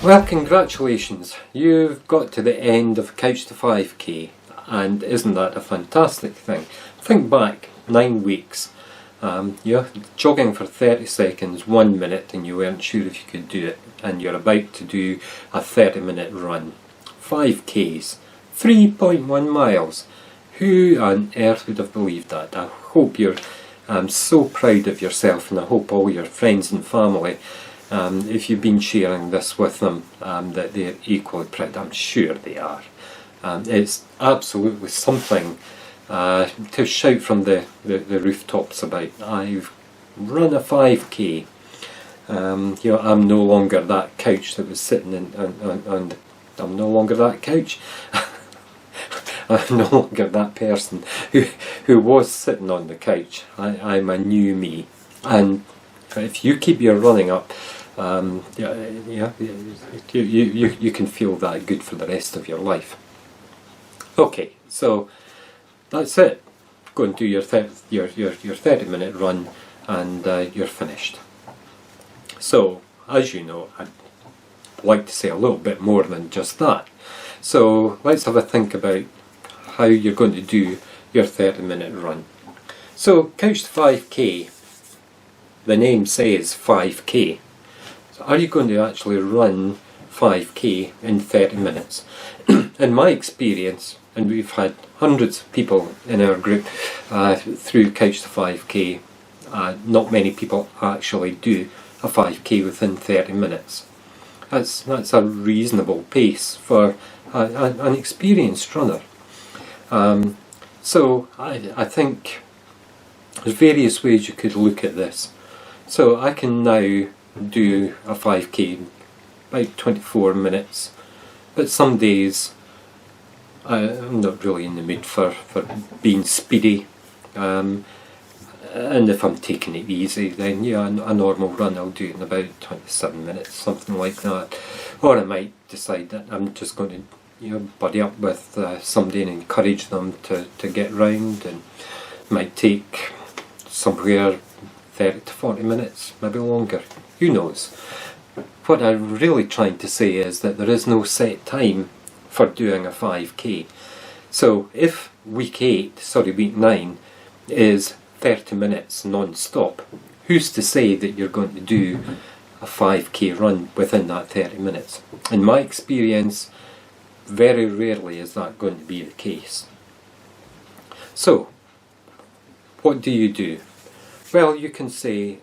Well, congratulations, you've got to the end of Couch to 5k, and isn't that a fantastic thing? Think back, 9 weeks, you're jogging for 30 seconds, 1 minute, and you weren't sure if you could do it, and you're about to do a 30-minute run. 5k's, 3.1 miles. Who on earth would have believed that? I hope you're so proud of yourself, and I hope all your friends and family, if you've been sharing this with them, that they're equally proud. I'm sure they are. It's absolutely something to shout from the rooftops about. I've run a 5k. I'm no longer that couch that was sitting on I'm no longer that couch. I'm no longer that person who was sitting on the couch. I'm a new me, and if you keep your running up, you can feel that good for the rest of your life. Okay, so that's it. Go and do your 30-minute run, and you're finished. So, as you know, I'd like to say a little bit more than just that. So let's have a think about how you're going to do your 30-minute run. So Couch to 5k, the name says 5k. So are you going to actually run 5k in 30 minutes? In my experience, and we've had hundreds of people in our group through Couch to 5k, not many people actually do a 5k within 30 minutes. That's a reasonable pace for an experienced runner. So I think there's various ways you could look at this. So I can now do a 5k about 24 minutes, but some days I'm not really in the mood for being speedy, and if I'm taking it easy, then yeah, a normal run I'll do it in about 27 minutes, something like that. Or I might decide that I'm just going to buddy up with somebody and encourage them to get round, and might take somewhere 30 to 40 minutes, maybe longer, who knows. What I'm really trying to say is that there is no set time for doing a 5k. So if week 9 is 30 minutes non-stop, who's to say that you're going to do a 5k run within that 30 minutes? In my experience, very rarely is that going to be the case. So, what do you do? Well, you can say,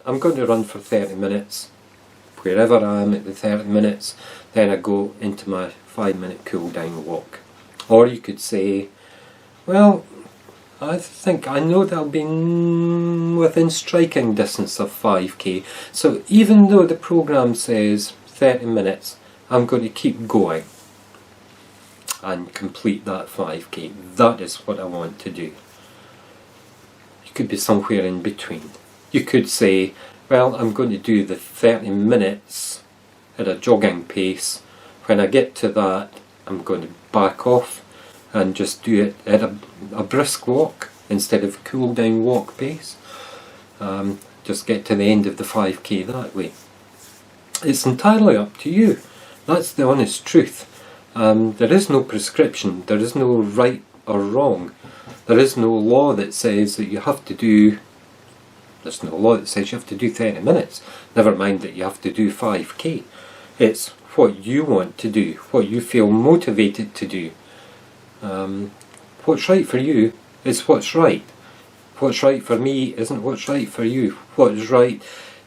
I'm going to run for 30 minutes, wherever I am at the 30 minutes, then I go into my 5-minute cool down walk. Or you could say, well, I know that I'll be within striking distance of 5k, so even though the programme says 30 minutes, I'm going to keep going and complete that 5k. That is what I want to do. You could be somewhere in between. You could say, well, I'm going to do the 30 minutes at a jogging pace. When I get to that, I'm going to back off and just do it at a brisk walk instead of cool down walk pace. Just get to the end of the 5k that way. It's entirely up to you. That's the honest truth. There is no prescription, there is no right or wrong. There is no law that says that you have to do, there's no law that says you have to do 30 minutes. Never mind that you have to do 5k. It's what you want to do, what you feel motivated to do. What's right for you is what's right. What's right for me isn't what's right for you. What is right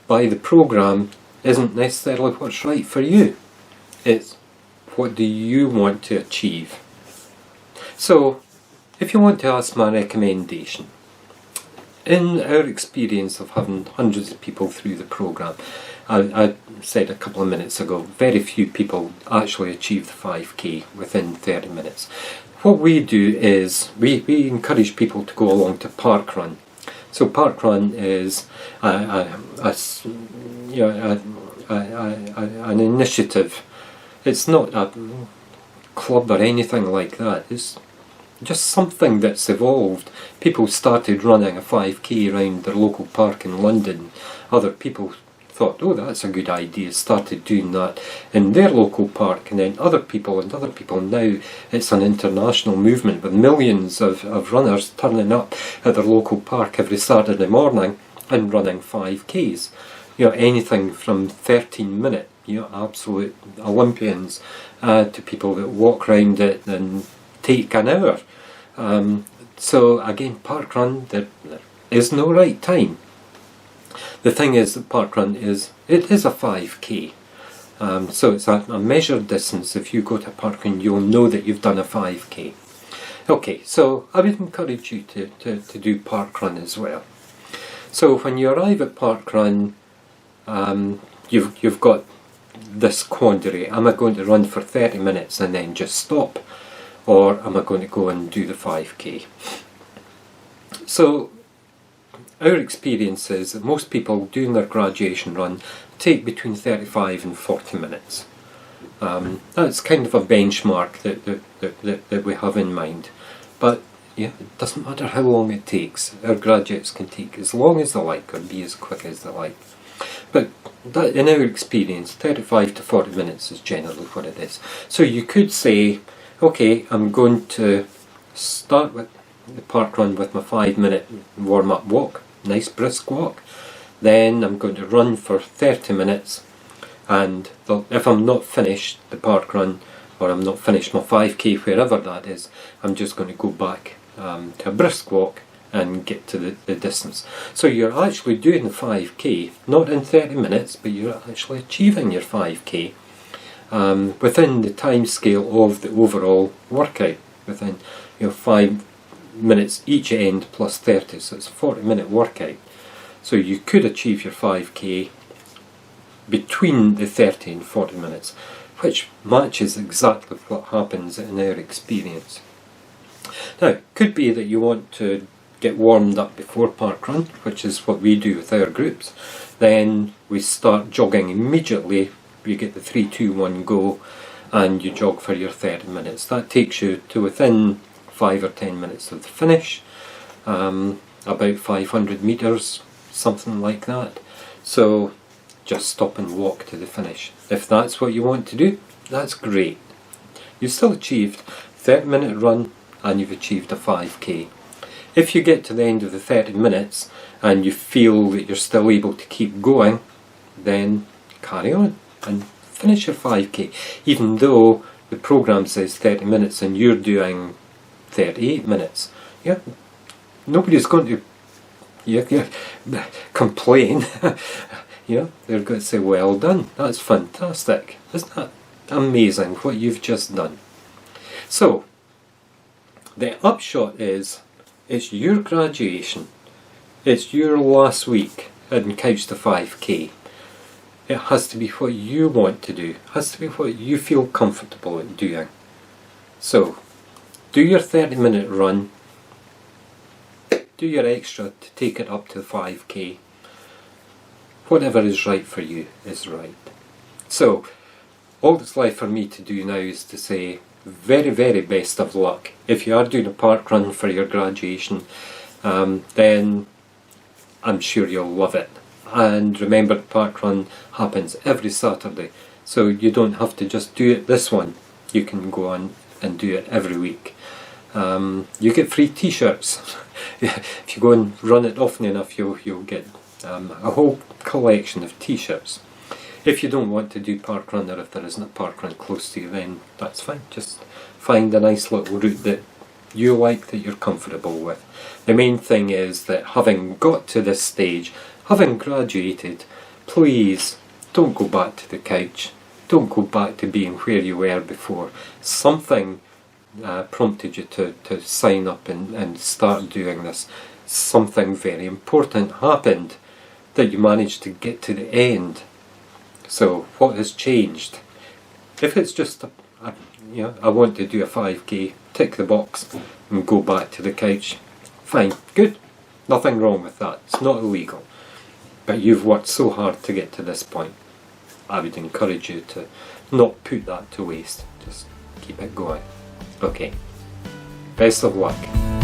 by the programme isn't necessarily what's right for you. It's what do you want to achieve. So, if you want to ask my recommendation, in our experience of having hundreds of people through the programme, I said a couple of minutes ago, very few people actually achieve the 5k within 30 minutes. What we do is we encourage people to go along to parkrun. So parkrun is an initiative. It's not a club or anything like that. It's just something that's evolved. People started running a 5k around their local park in London. Other people thought, oh, that's a good idea, started doing that in their local park, and then other people and other people. Now it's an international movement with millions of runners turning up at their local park every Saturday morning and running 5Ks. You know, anything from 13-minute, you know, absolute Olympians, to people that walk round it and take an hour. So again, parkrun, there is no right time. The thing is that parkrun is a 5K. So it's a measured distance. If you go to parkrun, you'll know that you've done a 5K. Okay, so I would encourage you to do parkrun as well. So when you arrive at parkrun, you've got this quandary. Am I going to run for 30 minutes and then just stop? Or am I going to go and do the 5K? So our experience is that most people doing their graduation run take between 35 and 40 minutes. That's kind of a benchmark that we have in mind. But yeah, it doesn't matter how long it takes. Our graduates can take as long as they like or be as quick as they like. But that, in our experience, 35 to 40 minutes is generally what it is. So you could say, okay, I'm going to start with the parkrun with my 5-minute warm-up walk, nice brisk walk. Then I'm going to run for 30 minutes, and if I'm not finished the parkrun, or I'm not finished my 5K, wherever that is, I'm just going to go back to a brisk walk and get to the distance. So you're actually doing the 5K, not in 30 minutes, but you're actually achieving your 5K within the time scale of the overall workout, within 5 minutes each end plus 30, so it's a 40-minute workout. So you could achieve your 5K between the 30 and 40 minutes, which matches exactly what happens in our experience. Now, it could be that you want to get warmed up before parkrun, which is what we do with our groups. Then we start jogging immediately. You get the 3, 2, 1 go, and you jog for your 30 minutes. That takes you to within 5 or 10 minutes of the finish, about 500 metres, something like that. So just stop and walk to the finish. If that's what you want to do, that's great. You've still achieved 30-minute run and you've achieved a 5K. If you get to the end of the 30 minutes and you feel that you're still able to keep going, then carry on and finish your 5K, even though the programme says 30 minutes and you're doing 38 minutes. Yeah, nobody's going to complain. They're going to say, well done, that's fantastic. Isn't that amazing what you've just done? So the upshot is, it's your graduation, it's your last week in Couch to 5K. It has to be what you want to do, it has to be what you feel comfortable at doing. So do your 30-minute run, do your extra to take it up to 5K. Whatever is right for you is right. So all that's left for me to do now is to say very, very best of luck. If you are doing a park run for your graduation, then I'm sure you'll love it. And remember, the park run happens every Saturday, so you don't have to just do it this one. You can go on and do it every week. You get free t-shirts. If you go and run it often enough, you'll get a whole collection of t-shirts. If you don't want to do parkrun, or if there isn't a parkrun close to you, then that's fine. Just find a nice little route that you like, that you're comfortable with. The main thing is that having got to this stage, having graduated, please don't go back to the couch. Don't go back to being where you were before. Something prompted you to sign up and start doing this. Something very important happened that you managed to get to the end. So what has changed? If it's just I want to do a 5K, tick the box and go back to the couch, fine, good, nothing wrong with that, it's not illegal. But you've worked so hard to get to this point. I would encourage you to not put that to waste, just keep it going. Okay, best of luck.